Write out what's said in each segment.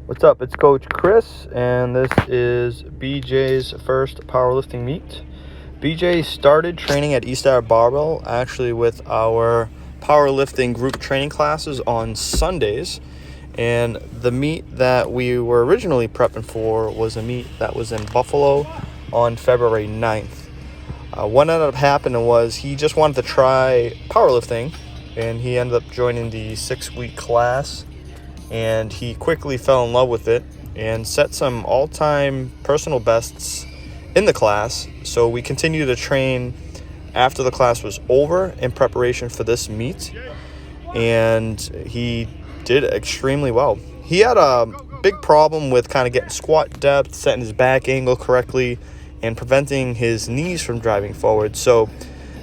What's up? It's Coach Chris, and this is BJ's first powerlifting meet. BJ started training at Eaststar Barbell, actually with our powerlifting group training classes on Sundays. And the meet that we were originally prepping for was a meet that was in Buffalo on February 9th. What ended up happening was he just wanted to try powerlifting, and he ended up joining the 6-week class. And he quickly fell in love with it and set some all-time personal bests in the class. So we continued to train after the class was over in preparation for this meet, and he did extremely well. He had a big problem with kind of getting squat depth, setting his back angle correctly, and preventing his knees from driving forward. So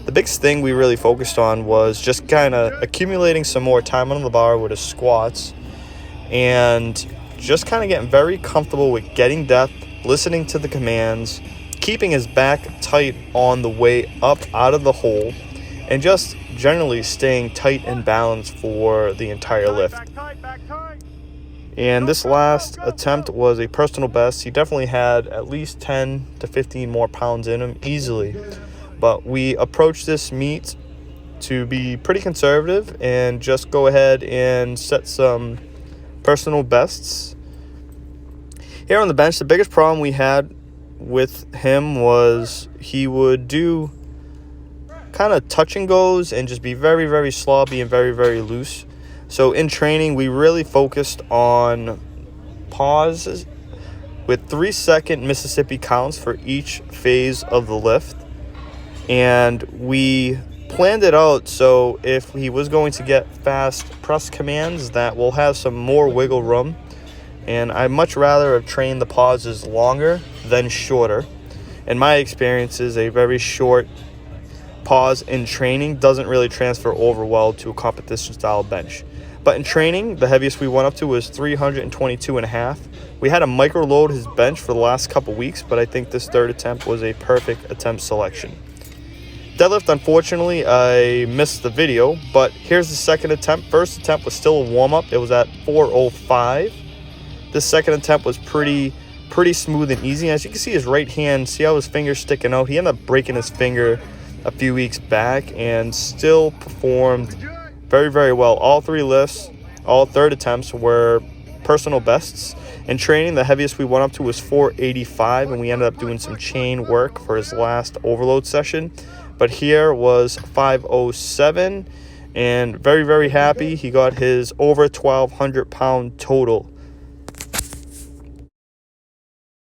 the biggest thing we really focused on was just kind of accumulating some more time on the bar with his squats, and just kind of getting very comfortable with getting depth, listening to the commands, keeping his back tight on the way up out of the hole, and just generally staying tight and balanced for the entire lift. And this last attempt was a personal best. He definitely had at least 10 to 15 more pounds in him easily. But we approached this meet to be pretty conservative and just go ahead and set some personal bests. Here on the bench, the biggest problem we had with him was he would do kind of touch and goes and just be very, very sloppy and very, very loose. So in training, we really focused on pauses with 3-second Mississippi counts for each phase of the lift. And we planned it out so if he was going to get fast press commands, that we'll have some more wiggle room. And I much rather have trained the pauses longer than shorter. In my experience, is a very short pause in training doesn't really transfer over well to a competition style bench. But in training, the heaviest we went up to was 322.5. We had to micro load his bench for the last couple weeks, but I think this third attempt was a perfect attempt selection. Deadlift, unfortunately, I missed the video, but here's the second attempt. First attempt was still a warm-up. It was at 405. This second attempt was pretty smooth and easy. As you can see, his right hand, see how his finger's sticking out? He ended up breaking his finger a few weeks back and still performed very, very well. All 3 lifts, all third attempts were personal bests. In training, the heaviest we went up to was 485, and we ended up doing some chain work for his last overload session. But here was 507, and very, very happy. He got his over 1,200 pound total